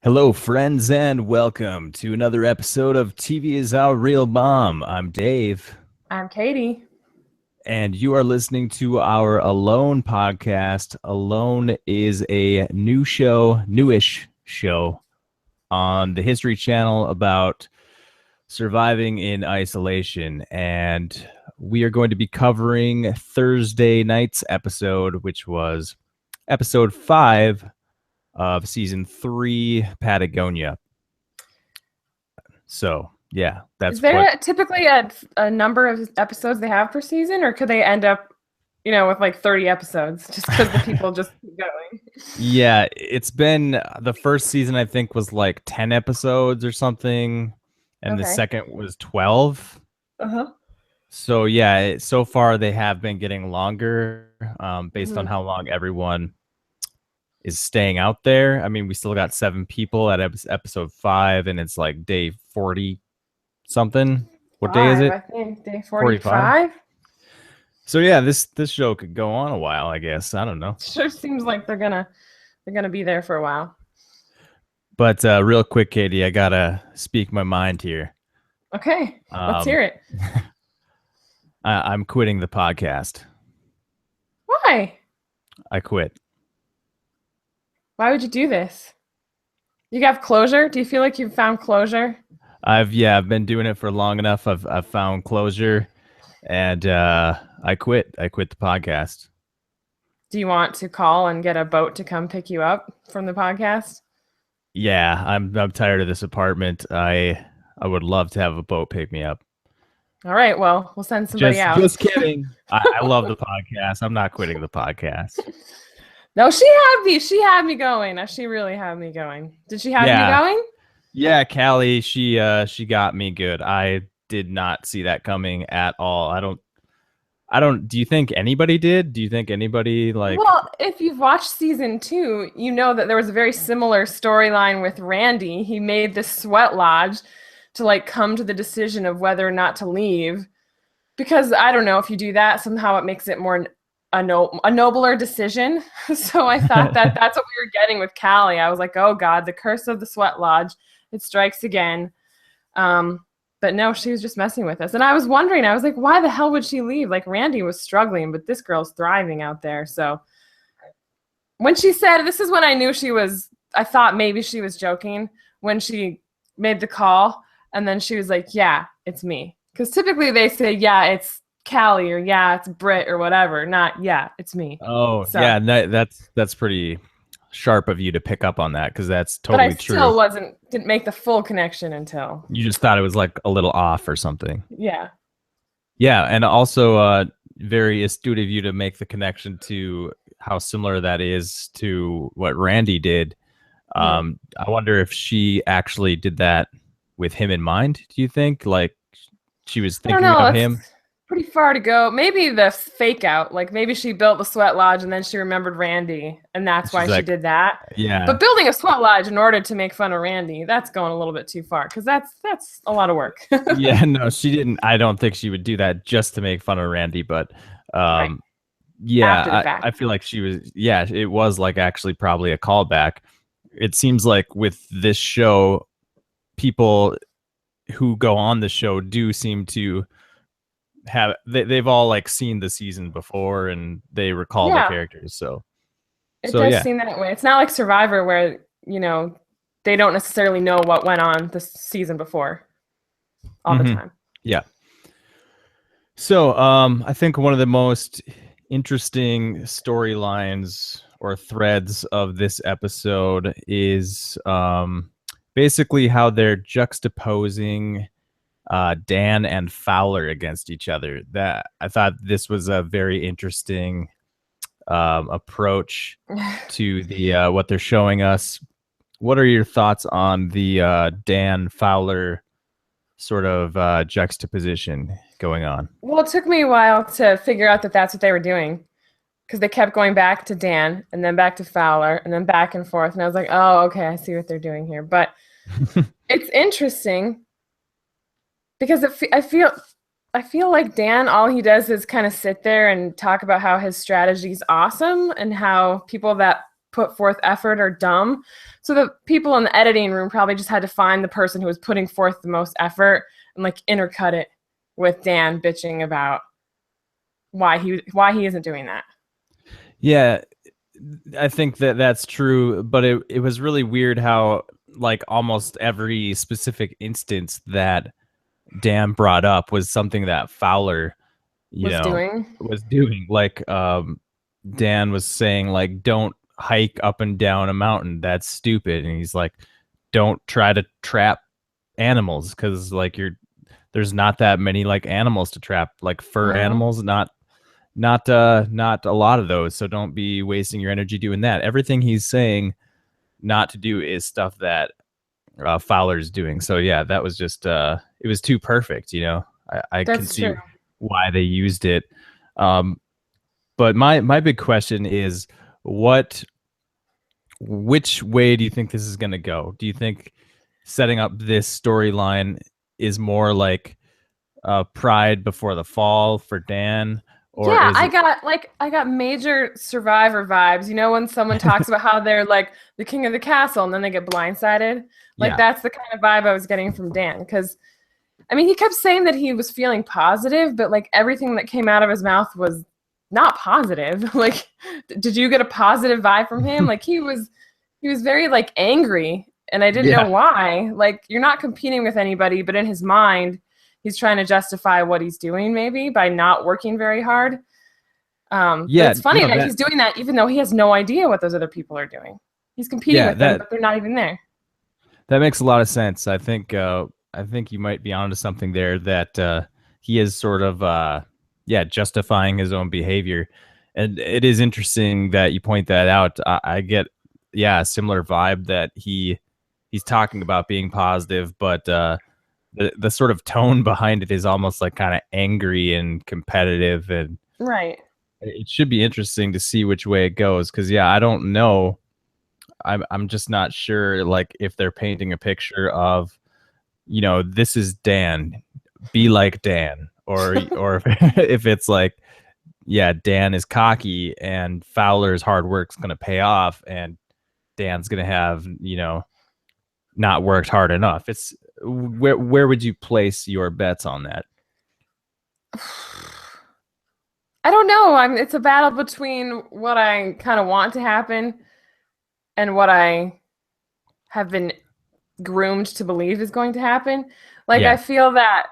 Hello, friends, and welcome to another episode of TV is Our Real Mom. I'm Dave, I'm Catie. and you are listening to our Alone podcast. Alone is a newish show on the History Channel about surviving in isolation. And we are going to be covering Thursday night's episode, which was episode 5 of season 3, Patagonia. So, yeah, that's Is there typically a number of episodes they have per season, or could they end up, with like 30 episodes just because the people just keep going? Yeah, it's been the first season, I think, was like 10 episodes or something, and the Okay. second was 12. Uh-huh. So, yeah, so far they have been getting longer based on Mhm. how long everyone is staying out there. I mean, we still got 7 people at episode 5, and it's like day 40 something. What day is it? I think day 45. 45. So yeah, this show could go on a while, I guess. I don't know. Sure seems like they're gonna be there for a while. But real quick, Catie, I gotta speak my mind here. Okay, let's hear it. I'm quitting the podcast. Why? I quit. Why would you do this? You have closure? Do you feel like you've found closure? I've been doing it for long enough. I've found closure, and I quit. I quit the podcast. Do you want to call and get a boat to come pick you up from the podcast? Yeah, I'm tired of this apartment. I would love to have a boat pick me up. All right, well, we'll send somebody out. Just kidding. I love the podcast. I'm not quitting the podcast. No, she had me going. She really had me going. Did she have you going? Yeah, Callie, she got me good. I did not see that coming at all. I don't do you think anybody did? Do you think anybody Well, if you've watched season 2, you know that there was a very similar storyline with Randy. He made this sweat lodge to come to the decision of whether or not to leave. Because I don't know, if you do that, somehow it makes it more a nobler decision. So I thought that that's what we were getting with Callie. I was like, oh God, the curse of the sweat lodge. It strikes again. But no, she was just messing with us. And I was wondering, I was like, why the hell would she leave? Like, Randy was struggling, but this girl's thriving out there. So when she said, this is when I knew I thought maybe she was joking when she made the call. And then she was like, yeah, it's me. Because typically they say, yeah, it's Callie, or yeah, it's Britt, or whatever. Not, yeah, it's me. Oh, so. Yeah, that's pretty sharp of you to pick up on that, because that's totally true. But I still didn't make the full connection until you just thought it was like a little off or something. Yeah, and also very astute of you to make the connection to how similar that is to what Randy did. I wonder if she actually did that with him in mind. Do you think like she was thinking of him? Pretty far to go. Maybe the fake out, like maybe she built the sweat lodge and then she remembered Randy, and that's why she did that. Yeah. But building a sweat lodge in order to make fun of Randy, that's going a little bit too far, because that's a lot of work. Yeah, no, she didn't. I don't think she would do that just to make fun of Randy, but right. Yeah, I feel like she was. Yeah, it was like actually probably a callback. It seems like with this show, people who go on the show do seem to have they've all like seen the season before and they recall the characters. So it does seem that way. It's not like Survivor where they don't necessarily know what went on the season before all the time. Yeah. So I think one of the most interesting storylines or threads of this episode is basically how they're juxtaposing Dan and Fowler against each other. That I thought this was a very interesting approach to the what they're showing us. What are your thoughts on the Dan Fowler sort of juxtaposition going on? Well, it took me a while to figure out that that's what they were doing, because they kept going back to Dan and then back to Fowler and then back and forth, and I was like, oh, okay, I see what they're doing here. But it's interesting because I feel like Dan, all he does is kind of sit there and talk about how his strategy's awesome and how people that put forth effort are dumb. So So the people in the editing room probably just had to find the person who was putting forth the most effort and like intercut it with Dan bitching about why he isn't doing that. Yeah, I think that's true, but it was really weird how like almost every specific instance that Dan brought up was something that Fowler, was doing. Like Dan was saying like don't hike up and down a mountain. That's stupid. And he's like, don't try to trap animals because like there's not that many like animals to trap, like fur animals, not a lot of those. So don't be wasting your energy doing that. Everything he's saying not to do is stuff that Fowler's doing. So yeah, that was just it was too perfect, I can see why they used it. But my big question is which way do you think this is going to go? Do you think setting up this storyline is more like pride before the fall for Dan? Or yeah, I got major Survivor vibes. When someone talks about how they're like the king of the castle and then they get blindsided. Like that's the kind of vibe I was getting from Dan. Because I mean, he kept saying that he was feeling positive, but like everything that came out of his mouth was not positive. Like, did you get a positive vibe from him? Like he was very like angry, and I didn't know why. Like, you're not competing with anybody, but in his mind, he's trying to justify what he's doing maybe by not working very hard. But it's funny that he's doing that even though he has no idea what those other people are doing. He's competing with them, but they're not even there. That makes a lot of sense. I think you might be onto something there, that he is sort of justifying his own behavior. And it is interesting that you point that out. I get a similar vibe that he's talking about being positive, but the sort of tone behind it is almost like kind of angry and competitive, and right. It should be interesting to see which way it goes, because I don't know. I'm just not sure, like, if they're painting a picture of, this is Dan, be like Dan, or if it's like, Dan is cocky and Fowler's hard work's gonna pay off, and Dan's gonna have not worked hard enough. It's where would you place your bets on that? I don't know. It's a battle between what I kind of want to happen and what I have been groomed to believe is going to happen. Like, I feel that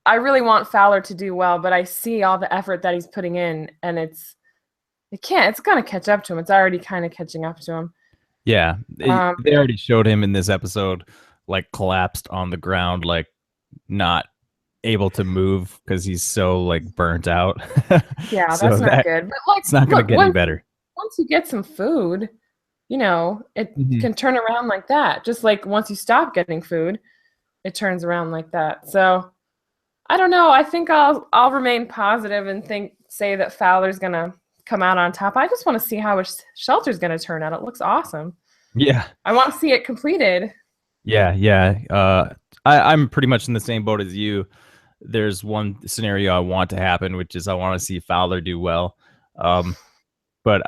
I really want Fowler to do well, but I see all the effort that he's putting in, and it's going to catch up to him. It's already kind of catching up to him. Yeah. They already showed him in this episode, like, collapsed on the ground, like, not able to move because he's so like burnt out. Yeah, so that's not good. But like, it's not going to get any better. Once you get some food, it can turn around like that. Just like once you stop getting food, it turns around like that. So I don't know. I think I'll remain positive and say that Fowler's gonna come out on top. I just want to see how his shelter's gonna turn out. It looks awesome. Yeah, I want to see it completed. Yeah. I'm pretty much in the same boat as you. There's one scenario I want to happen, which is I want to see Fowler do well. But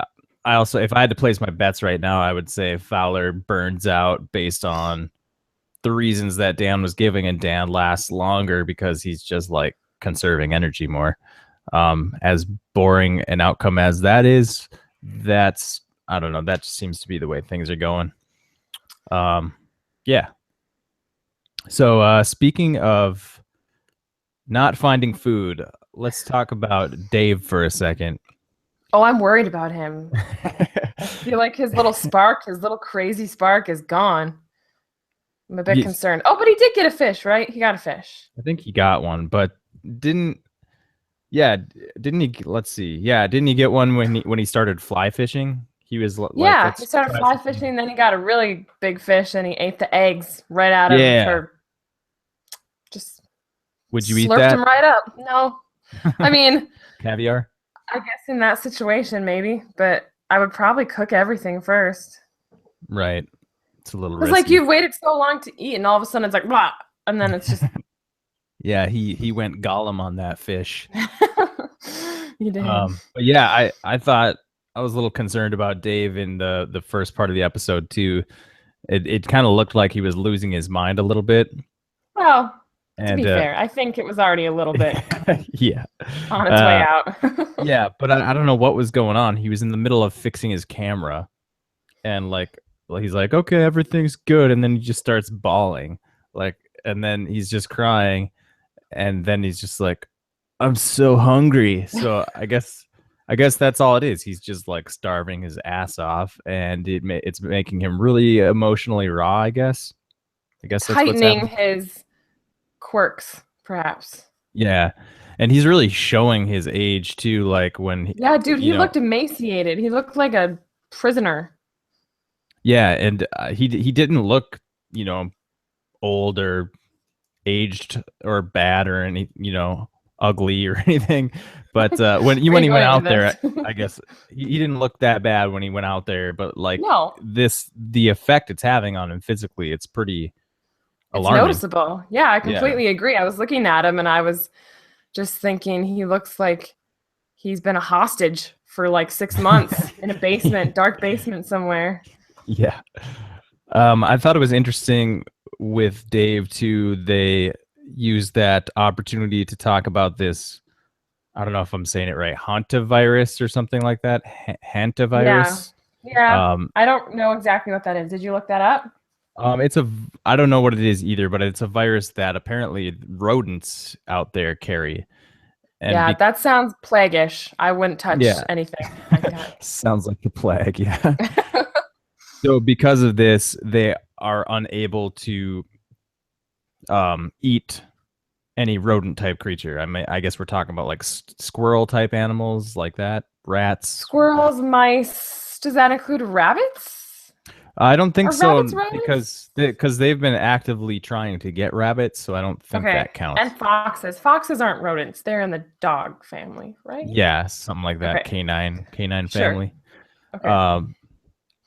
I also, if I had to place my bets right now, I would say Fowler burns out based on the reasons that Dan was giving, and Dan lasts longer because he's just like conserving energy more. As boring an outcome as that is, I don't know. That just seems to be the way things are going. Yeah. So speaking of not finding food, let's talk about Dave for a second. Oh, I'm worried about him. I feel like his little crazy spark is gone. I'm a bit concerned. Oh, but he did get a fish, right? He got a fish. I think he got one, but didn't he? Let's see. Yeah, didn't he get one when he started fly fishing? He was he started fly fishing, then he got a really big fish, and he ate the eggs right out of her. Just would you eat slurped that? Him right up. No, I mean caviar. I guess in that situation maybe, but I would probably cook everything first. Right, it's a little risky. It's like you've waited so long to eat, and all of a sudden it's like blah, and then it's just. Yeah, he went Gollum on that fish. You did. But yeah, I thought I was a little concerned about Dave in the first part of the episode too, It kind of looked like he was losing his mind a little bit. Well, to And be fair, I think it was already a little bit yeah. on its way Uh, out. yeah, but I don't know what was going on. He was in the middle of fixing his camera, and like he's like, okay, everything's good, and then he just starts bawling, like, and then he's just crying, and then he's just like, I'm so hungry. So I guess that's all it is. He's just like starving his ass off, and it's making him really emotionally raw. I guess that's what's Tightening happening. his quirks, perhaps. Yeah, and he's really showing his age too. Like when Yeah, dude, you he know, looked emaciated. He looked like a prisoner. yeah, and he didn't look old or aged or bad or any ugly or anything. But when Where are when you he went going with out there, this? I guess he didn't look that bad when he went out there. But like No, the effect it's having on him physically, it's pretty it's alarming. noticeable. Yeah, I Yeah. completely agree. I was looking at him and I was just thinking he looks like he's been a hostage for like 6 months in a basement, dark basement somewhere. Yeah. I thought it was interesting with Dave too. They used that opportunity to talk about this. I don't know if I'm saying it right. Hantavirus or something like that. Yeah. Hantavirus. Yeah. Um, I don't know exactly what that is. Did you look that up? it's a. I don't know what it is either, but it's a virus that apparently rodents out there carry. And Yeah, that sounds plaguish. I wouldn't touch yeah, anything like that. sounds like the plague. Yeah. So because of this, they are unable to eat any rodent type creature. I guess we're talking about like squirrel type animals like that, rats. Squirrels, mice. Does that include rabbits? I don't think Are rabbits so rodents? because they've been actively trying to get rabbits, so I don't think Okay. that counts. And foxes. Foxes aren't rodents. They're in the dog family, right? Yeah, something like that. Okay. Canine Sure. family. Okay. Um,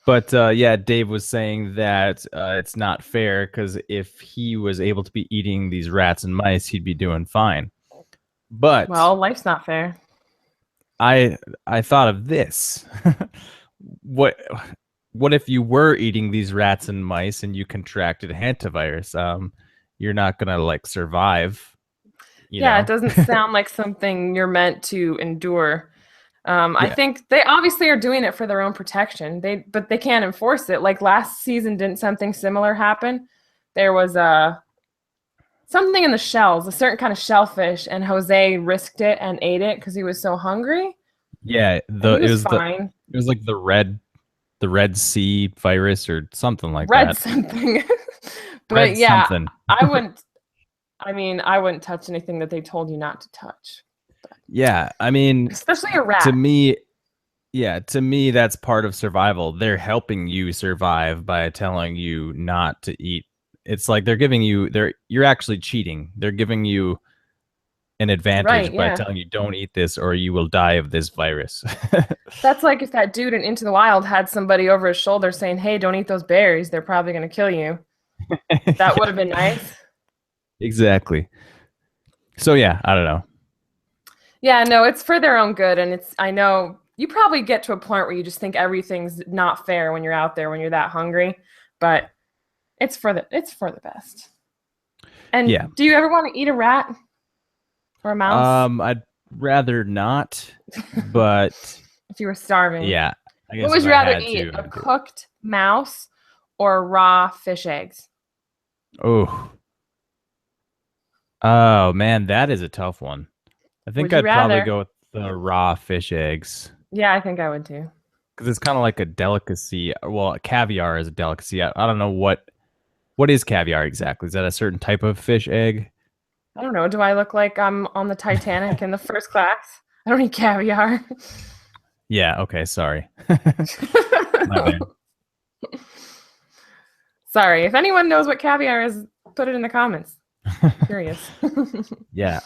but yeah, Dave was saying that it's not fair because if he was able to be eating these rats and mice, he'd be doing fine. But Well, life's not fair. I thought of this. what what if you were eating these rats and mice and you contracted hantavirus? You're not gonna like survive, you Yeah, it know? doesn't sound like something you're meant to endure. I Yeah. think they obviously are doing it for their own protection. But they can't enforce it. Like last season, didn't something similar happen? There was something in the shells, a certain kind of shellfish, and Jose risked it and ate it because he was so hungry, Yeah, and he was fine. it was like the Red Sea virus or something like Read that. something, but Red yeah, something. I wouldn't. I mean, I wouldn't touch anything that they told you not to touch, Yeah, I mean, especially a to rat. me, yeah, to me that's part of survival. They're helping you survive by telling you not to eat. It's like you're actually cheating. They're giving you an Right? advantage by Yeah. telling you don't eat this or you will die of this virus. That's like if that dude in Into the Wild had somebody over his shoulder saying, "Hey, don't eat those berries. They're probably going to kill you." That would Yeah, have been nice. exactly. So yeah, I don't know. Yeah, no, it's for their own good, and I know you probably get to a point where you just think everything's not fair when you're out there when you're that hungry, but it's for the best. And Yeah. do you ever want to eat a rat or a mouse I'd rather not, but if you were starving? yeah, I What guess would if you I rather had eat, to, a I'd do it. cooked mouse or raw fish eggs? Oh, oh man, that is a tough one. I think Would you I'd probably rather? go with the raw fish eggs Yeah, I think I would too. because it's kind of like a delicacy. Well, caviar is a delicacy. I don't know what is caviar exactly. Is that a certain type of fish egg? I don't know. Do I look like I'm on the Titanic in the first class? I don't eat caviar. Yeah. Okay. Sorry. My bad. Sorry. If anyone knows what caviar is, put it in the comments. I'm curious. Yeah.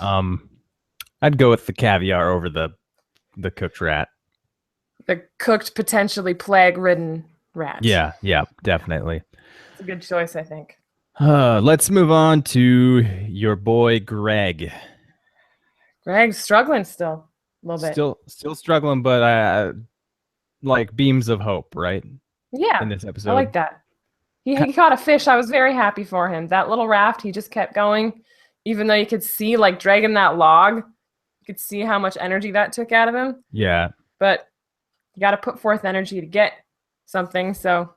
I'd go with the caviar over the cooked rat. The cooked, potentially plague-ridden rat. Yeah. Yeah. Definitely. It's a good choice, I think. Let's move on to your boy Greg. Greg's struggling still a little bit. Still struggling, but like beams of hope, right? Yeah, In this I like episode. that. He caught a fish. I was very happy for him. That little raft, he just kept going, even though you could see, like, dragging that log, you could see how much energy that took out of him. Yeah. But you got to put forth energy to get something. So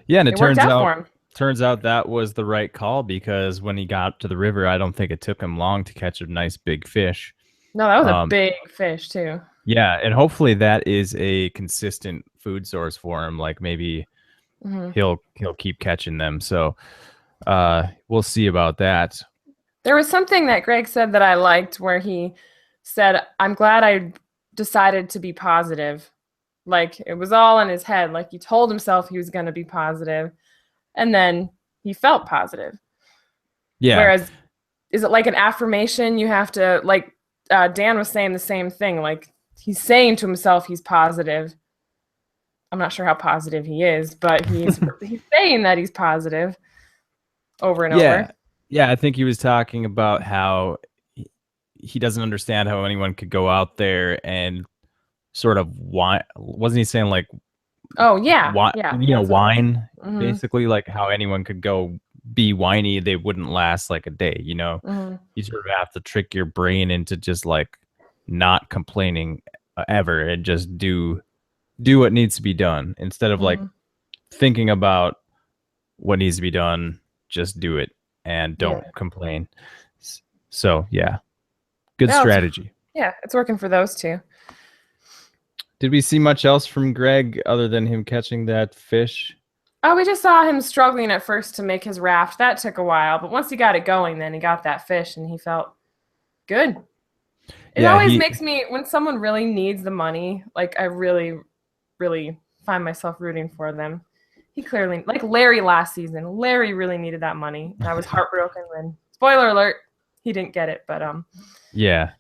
yeah, and it worked out for him. Turns out that was the right call, because when he got to the river, I don't think it took him long to catch a nice big fish. No, that was a big fish too. Yeah, and hopefully that is a consistent food source for him. Like maybe he'll keep catching them. So we'll see about that. There was something that Greg said that I liked, where he said, "I'm glad I decided to be positive." Like, it was all in his head. Like, he told himself he was going to be positive, and then he felt positive. Yeah. Whereas, is it like an affirmation? You have to, like, Dan was saying the same thing. Like, he's saying to himself he's positive. I'm not sure how positive he is, but he's saying that he's positive over and over. Yeah, I think he was talking about how he doesn't understand how anyone could go out there and sort of whine. Wasn't he saying like, oh yeah, whine, basically, like how anyone could go be whiny, they wouldn't last like a day, you know? You sort of have to trick your brain into just like not complaining ever, and just do what needs to be done, instead of like thinking about what needs to be done. Just do it and don't complain. So yeah, good strategy. Yeah, it's working for those two. Did we see much else from Greg other than him catching that fish? Oh, we just saw him struggling at first to make his raft. That took a while, but once he got it going, then he got that fish and he felt good. It always makes me, when someone really needs the money, like, I really, really find myself rooting for them. He clearly, like Larry last season, Larry really needed that money. I was heartbroken when, spoiler alert, he didn't get it, but yeah.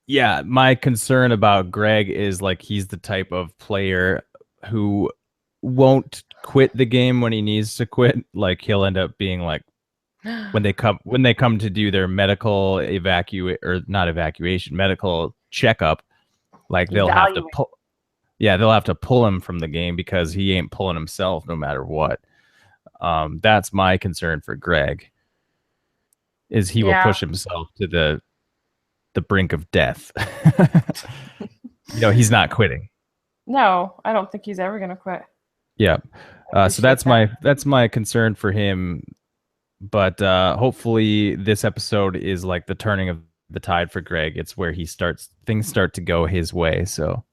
Yeah, my concern about Greg is like he's the type of player who won't quit the game when he needs to quit. Like, he'll end up being like, when they come to do their medical medical checkup, like they'll have to pull him from the game because he ain't pulling himself no matter what. That's my concern for Greg, is he will push himself to the brink of death. He's not quitting. No, I don't think he's ever going to quit. Yeah. So that's my concern for him. But hopefully this episode is like the turning of the tide for Greg. It's where things start to go his way. So,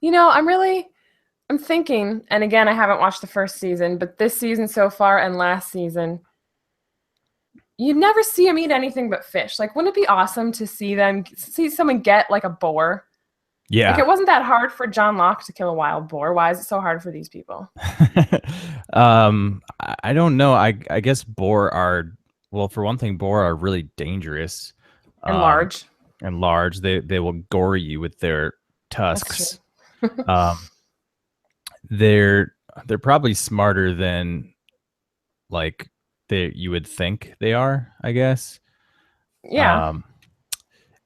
I'm thinking, and again, I haven't watched the first season, but this season so far and last season, you never see him eat anything but fish. Like, wouldn't it be awesome to see someone get like a boar? Yeah. Like, it wasn't that hard for John Locke to kill a wild boar. Why is it so hard for these people? I don't know. I guess boar are really dangerous. And large. And large. They will gore you with their tusks. They're probably smarter than like you would think they are, I guess. Yeah.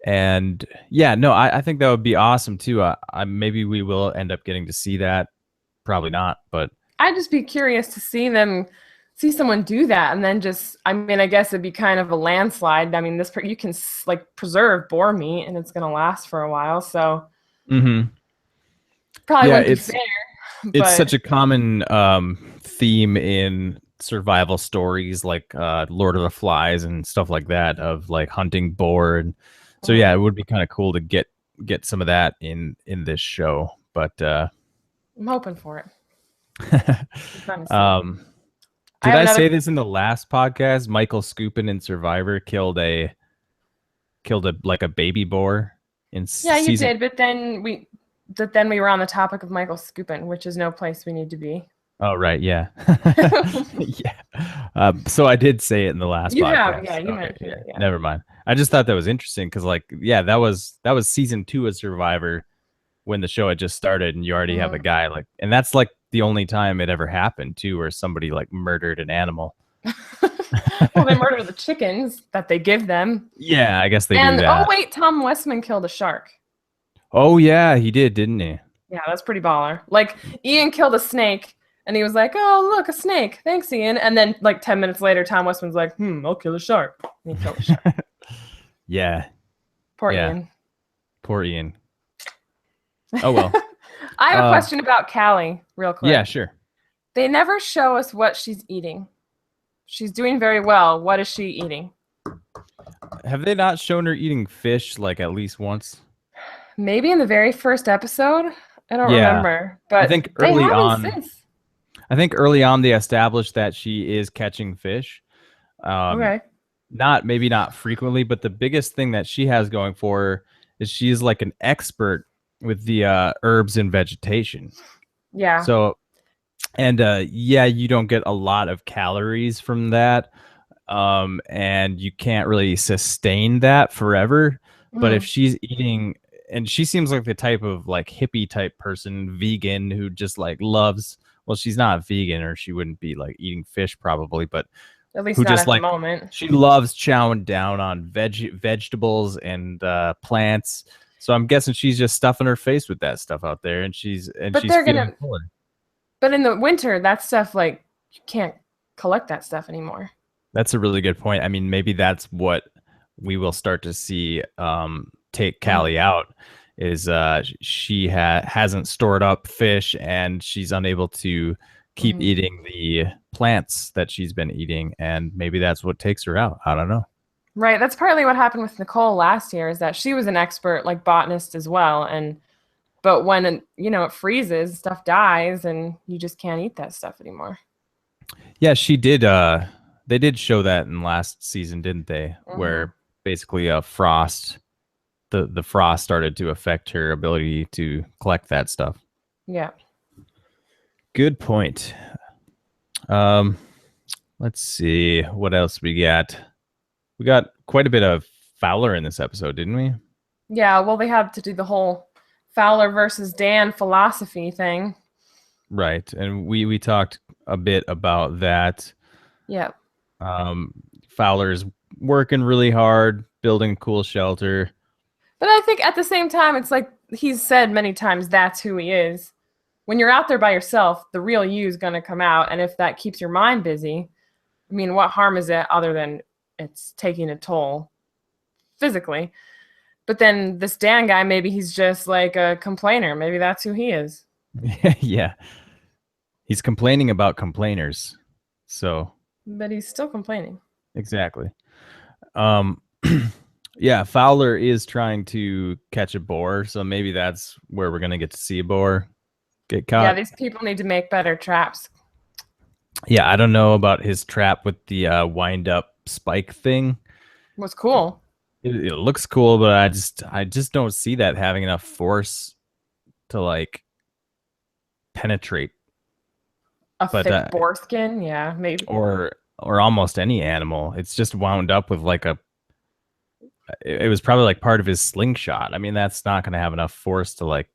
And yeah, no, I think that would be awesome too. Maybe we will end up getting to see that. Probably not, but I'd just be curious to see someone do that, and then I guess it'd be kind of a landslide. I mean, you can like preserve boar meat, and it's gonna last for a while. So probably wouldn't be fair. It's such a common theme in survival stories, like Lord of the Flies and stuff like that, of like hunting boar. And so yeah, it would be kind of cool to get some of that in this show. But I'm hoping for it. Did I say this in the last podcast? Michael Skupin in Survivor killed a baby boar in season. You did, but then we were on the topic of Michael Skupin, which is no place we need to be. Oh, right. Yeah. Yeah. So I did say it in the last podcast. You mentioned it. Yeah. Never mind. I just thought that was interesting because, like, yeah, that was season 2 of Survivor when the show had just started, and you already have a guy like, and that's like the only time it ever happened too, where somebody like murdered an animal. Well, they murder the chickens that they give them. Yeah, I guess they do that. Oh wait, Tom Westman killed a shark. Oh yeah, he did, didn't he? Yeah, that's pretty baller. Like, Ian killed a snake, and he was like, "Oh, look, a snake. Thanks, Ian." And then, like 10 minutes later, Tom Westman's like, I'll kill a shark." And he killed a shark. Yeah. Poor Yeah. Ian. Poor Ian. Oh well. I have a question about Callie, real quick. Yeah, sure. They never show us what she's eating. She's doing very well. What is she eating? Have they not shown her eating fish like at least once? Maybe in the very first episode. I don't remember. But I think early on. Since. I think early on they established that she is catching fish. Okay. Maybe not frequently, but the biggest thing that she has going for her is she's like an expert with the herbs and vegetation. Yeah. So, and you don't get a lot of calories from that, and you can't really sustain that forever. But if she's eating, and she seems like the type of like hippie type person, vegan, who just like loves. Well, she's not vegan, or she wouldn't be like eating fish probably, but at least who not just at like the moment. She loves chowing down on vegetables and plants. So I'm guessing she's just stuffing her face with that stuff out there, and she's feeling fuller. But in the winter, that stuff, like, you can't collect that stuff anymore. That's a really good point. I mean, maybe that's what we will start to see take Callie out, is she hasn't stored up fish, and she's unable to keep eating the plants that she's been eating, and maybe that's what takes her out. I don't know. Right. That's partly what happened with Nicole last year, is that she was an expert, like, botanist as well, but when, it freezes, stuff dies, and you just can't eat that stuff anymore. Yeah, she did. They did show that in last season, didn't they? Where basically frost, the frost started to affect her ability to collect that stuff. Yeah. Good point. Let's see what else we got. We got quite a bit of Fowler in this episode, didn't we? Yeah. Well, they had to do the whole Fowler versus Dan philosophy thing. Right. And we talked a bit about that. Yeah. Fowler's working really hard, building a cool shelter. But I think at the same time, it's like he's said many times, that's who he is. When you're out there by yourself, the real you is going to come out. And if that keeps your mind busy, I mean, what harm is it other than it's taking a toll physically? But then this Dan guy, maybe he's just like a complainer. Maybe that's who he is. Yeah. He's complaining about complainers. So. But he's still complaining. Exactly. Yeah, Fowler is trying to catch a boar. So maybe that's where we're going to get to see a boar get caught. Yeah, these people need to make better traps. Yeah, I don't know about his trap with the wind up spike thing. It was cool. It looks cool, but I just don't see that having enough force to like penetrate a thick boar skin. Yeah, maybe. Or almost any animal. It's just wound up with like it was probably like part of his slingshot. I mean, that's not going to have enough force to like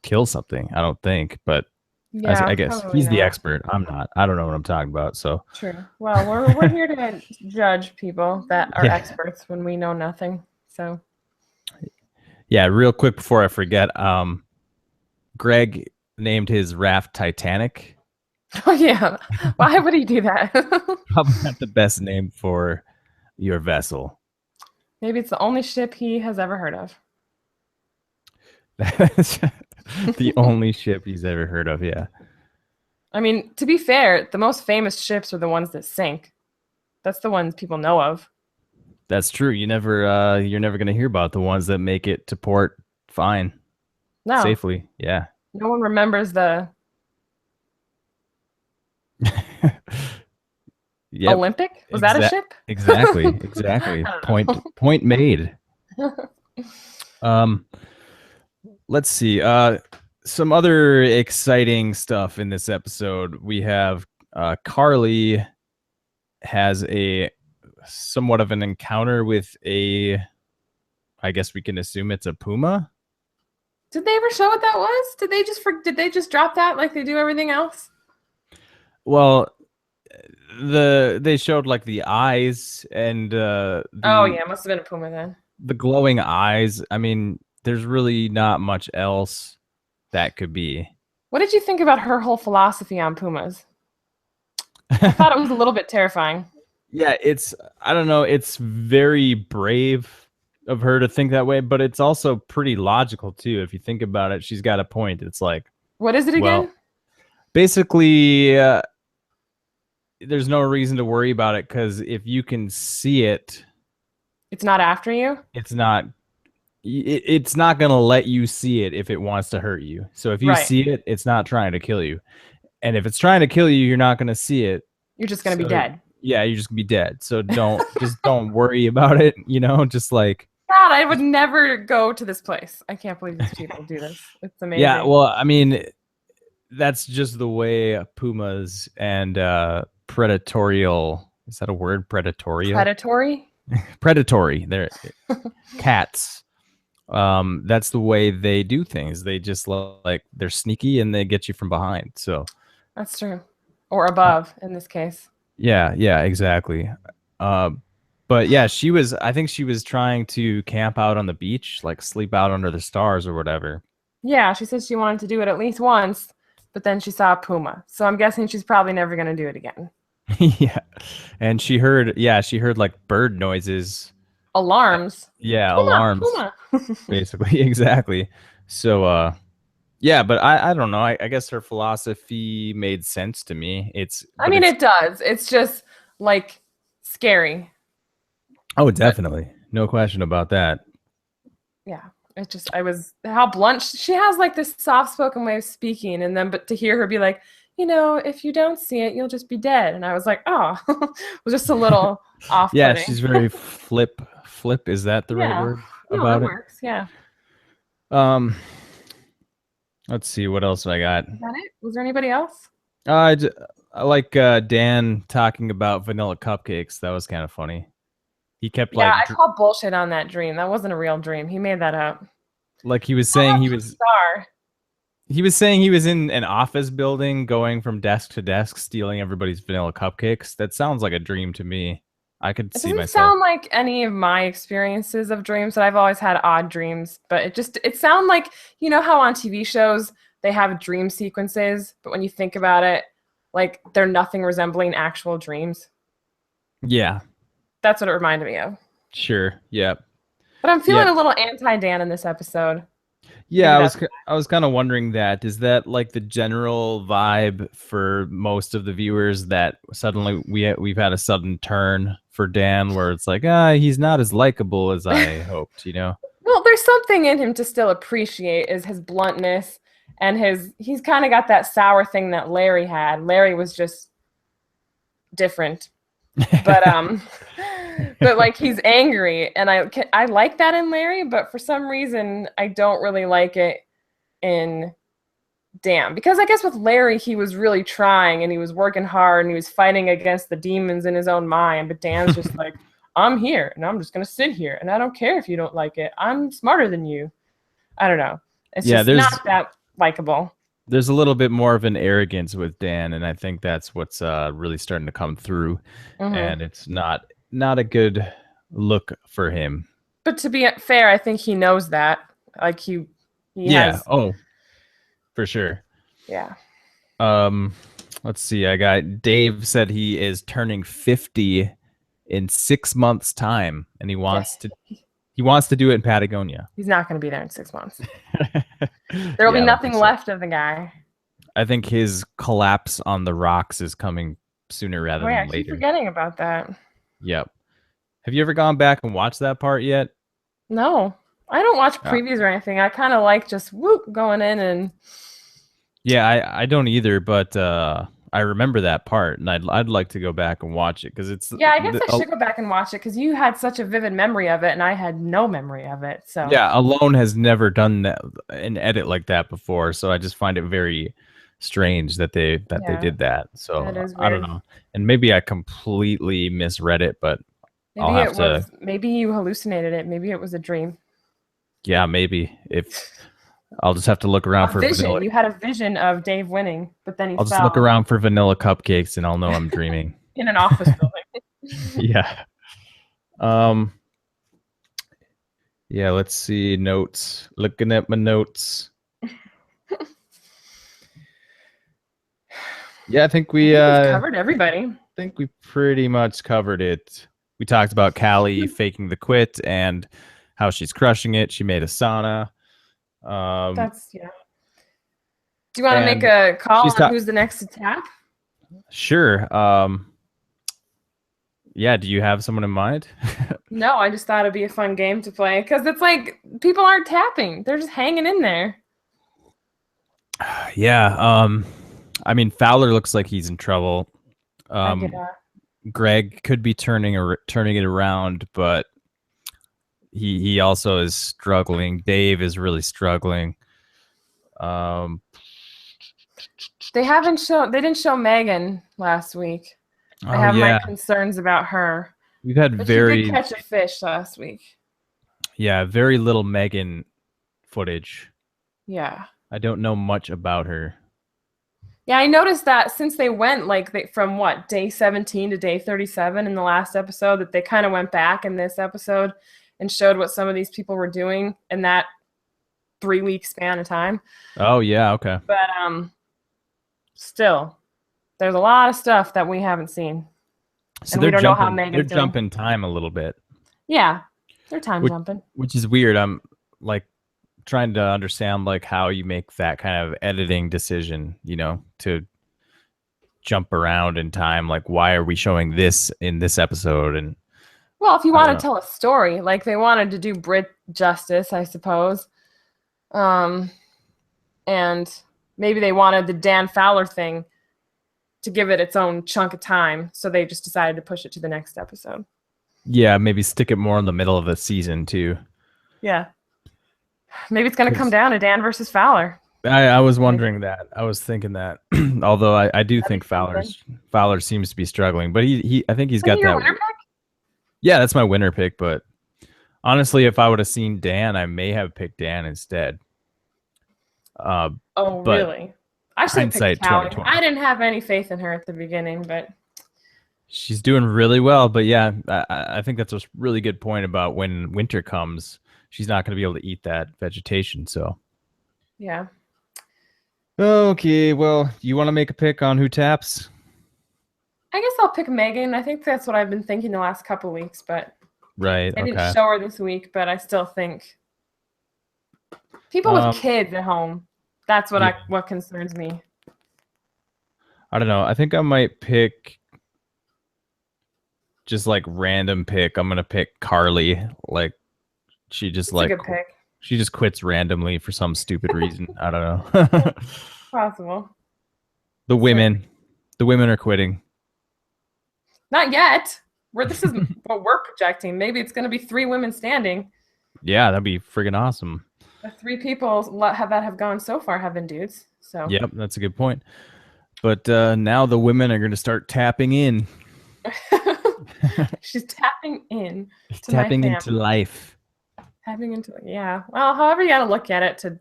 kill something, I don't think, but yeah, I guess he's the expert. I'm not. I don't know what I'm talking about. So true. Well, we're here to judge people that are experts when we know nothing. So yeah, real quick before I forget, Greg named his raft Titanic. Oh yeah, why would he do that? Probably not the best name for your vessel. Maybe it's the only ship he has ever heard of. The only ship he's ever heard of, yeah. I mean, to be fair, the most famous ships are the ones that sink. That's the ones people know of. That's true. You're never going to hear about the ones that make it to port fine. No. Safely, yeah. No one remembers the Yep. Olympic? Was that a ship? Exactly. Point made. Let's see. Some other exciting stuff in this episode. We have Carly has a somewhat of an encounter with I guess we can assume it's a puma. Did they ever show what that was? Did they just drop that like they do everything else? Well, they showed like the eyes and oh yeah, it must have been a puma then. The glowing eyes. I mean, there's really not much else that could be. What did you think about her whole philosophy on pumas? I thought it was a little bit terrifying. Yeah, I don't know, it's very brave of her to think that way, but it's also pretty logical too. If you think about it, she's got a point. It's like, what is it again? Well, basically, there's no reason to worry about it because if you can see it, it's not after you. It's not. It's not gonna let you see it if it wants to hurt you. So if you see it, it's not trying to kill you. And if it's trying to kill you, you're not gonna see it. You're just gonna be dead. Yeah, you're just gonna be dead. So don't worry about it. Just like. God, I would never go to this place. I can't believe these people do this. It's amazing. Yeah, well, I mean, that's just the way pumas and predatorial. Is that a word? Predatorial. Predatory. They're cats. That's the way they do things. They just like they're sneaky and they get you from behind. So that's true, or above in this case. Yeah, exactly. But yeah, I think she was trying to camp out on the beach, like sleep out under the stars or whatever. Yeah, she said she wanted to do it at least once, but then she saw a puma. So I'm guessing she's probably never going to do it again. Yeah. And she heard like bird noises. Alarms. Yeah, puma, alarms. Puma. Basically, exactly. So yeah, but I don't know. I guess her philosophy made sense to me. It does. It's just like scary. Oh, definitely. No question about that. Yeah. How blunt she has, like this soft-spoken way of speaking, and then but to hear her be like, if you don't see it, you'll just be dead. And I was like, oh, it was just a little off-putting. Yeah, she's very flip. Is that the right word about it? Works. Yeah. Let's see what else I got. Is that it? Was there anybody else? I like Dan talking about vanilla cupcakes. That was kind of funny. He kept I called bullshit on that dream. That wasn't a real dream. He made that up. Like he was saying he was in an office building going from desk to desk stealing everybody's vanilla cupcakes. That sounds like a dream to me. I could see myself. It doesn't sound like any of my experiences of dreams. That I've always had odd dreams, but it sounds like, how on TV shows they have dream sequences, but when you think about it, like they're nothing resembling actual dreams. Yeah. That's what it reminded me of. Sure. Yeah. But I'm feeling a little anti-Dan in this episode. Yeah, I was kind of wondering that. Is that like the general vibe for most of the viewers that suddenly we've had a sudden turn for Dan where it's like, he's not as likable as I hoped, Well, there's something in him to still appreciate is his bluntness and he's kind of got that sour thing that Larry had. Larry was just different. But but like he's angry, and I like that in Larry, but for some reason I don't really like it in Dan, because I guess with Larry he was really trying and he was working hard and he was fighting against the demons in his own mind, but Dan's just like, I'm here and I'm just gonna sit here and I don't care if you don't like it. I'm smarter than you. I don't know. It's just not that likable. There's a little bit more of an arrogance with Dan, and I think that's what's really starting to come through. Mm-hmm. And it's not a good look for him. But to be fair, I think he knows that. Like he has... Oh, for sure. Yeah. Let's see. I got Dave said he is turning 50 in 6 months' time, and he wants to do it in Patagonia. He's not going to be there in 6 months. There will be nothing left of the guy. I think his collapse on the rocks is coming sooner rather than later. I keep forgetting about that. Yep. Have you ever gone back and watched that part yet? No. I don't watch previews or anything. I kind of like just going in and... Yeah, I don't either, but I remember that part, and I'd like to go back and watch it because it's... Yeah, I guess I should go back and watch it because you had such a vivid memory of it, and I had no memory of it. So yeah, Alone has never done that, an edit like that before, so I just find it very strange that they did that. So I don't know, and maybe I completely misread it, but maybe you hallucinated it. Maybe it was a dream. Yeah, maybe I'll just have to look around for vision. vanilla. You had a vision of Dave winning, but then I'll just look around for vanilla cupcakes, and I'll know I'm dreaming. In an office building. Yeah. Yeah. Let's see notes. Looking at my notes. Yeah, I think we We've covered everybody. pretty much covered it. We talked about Callie faking the quit and how she's crushing it. She made a sauna. That's yeah. Do you want to make And a call she's on who's the next to tap? Sure. Yeah, do you have someone in mind? No, I just thought it'd be a fun game to play because it's like people aren't tapping; they're just hanging in there. Yeah. I mean, Fowler looks like he's in trouble. I get that. Greg could be turning it around, but he also is struggling. Dave is really struggling. They didn't show Megan last week. I have my concerns about her. We've had But she did catch a fish last week. Yeah, very little Megan footage. Yeah. I don't know much about her. Yeah, I noticed that since they went from what, day 17 to day 37 in the last episode, that they kind of went back in this episode and showed what some of these people were doing in that 3-week span of time. Oh yeah, okay. But still, there's a lot of stuff that we haven't seen. So and we don't know how Megan's doing. Jumping time a little bit. Yeah, they're jumping. Which is weird. I'm like trying to understand like how you make that kind of editing decision, you know, to jump around in time. Like, why are we showing this in this episode? And well, if you want to tell a story, like they wanted to do Brit justice, I suppose. And maybe they wanted the Dan Fowler thing to give it its own chunk of time, so they just decided to push it to the next episode. Yeah, maybe stick it more in the middle of the season too. Yeah. Maybe it's going to come down to Dan versus Fowler. I was wondering that. I was thinking that. Although I do think Fowler seems to be struggling, but I think he's got that. Your winner pick? Yeah, that's my winner pick. But honestly, if I would have seen Dan, I may have picked Dan instead. Really? I should have picked Callie. I didn't have any faith in her at the beginning, but she's doing really well. But yeah, I think that's a really good point about when winter comes, she's not going to be able to eat that vegetation. So yeah. Okay, well, you want to make a pick on who taps? I guess I'll pick Megan. I think that's what I've been thinking the last couple of weeks, but right. I didn't show her this week, but I still think people with kids at home. That's what concerns me. I don't know. I think I might pick just like random pick. I'm gonna pick Carly. Like she just that's a good pick. She just quits randomly for some stupid reason. I don't know. Possible. The women are quitting. Not yet. This is what we're projecting. Maybe it's going to be 3 women standing. Yeah, that'd be friggin' awesome. The 3 people that have gone so far have been dudes. So. Yep, that's a good point. But now the women are going to start tapping in. She's tapping in. Tapping into life. Tapping into yeah. Well, however you got to look at it to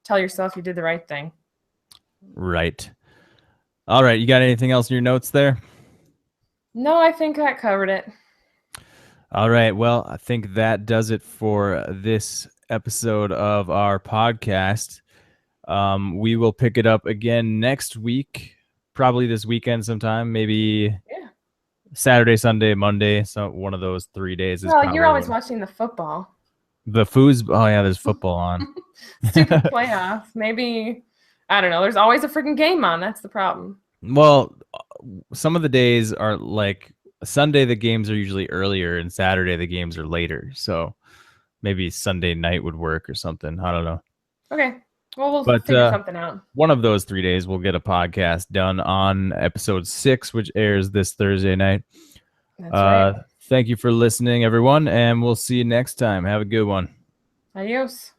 tell yourself you did the right thing. Right. All right. You got anything else in your notes there? No, I think that covered it. All right. Well, I think that does it for this episode of our podcast. We will pick it up again next week, probably this weekend sometime, maybe Saturday, Sunday, Monday. So one of those 3 days. Well, you're always watching the football. The oh yeah, there's football on. Stupid playoffs. Maybe, I don't know. There's always a freaking game on. That's the problem. Well, some of the days are like Sunday, the games are usually earlier, and Saturday, the games are later. So maybe Sunday night would work or something. I don't know. Okay. Well, we'll figure something out. One of those 3 days, we'll get a podcast done on episode 6, which airs this Thursday night. That's right. Thank you for listening, everyone, and we'll see you next time. Have a good one. Adios.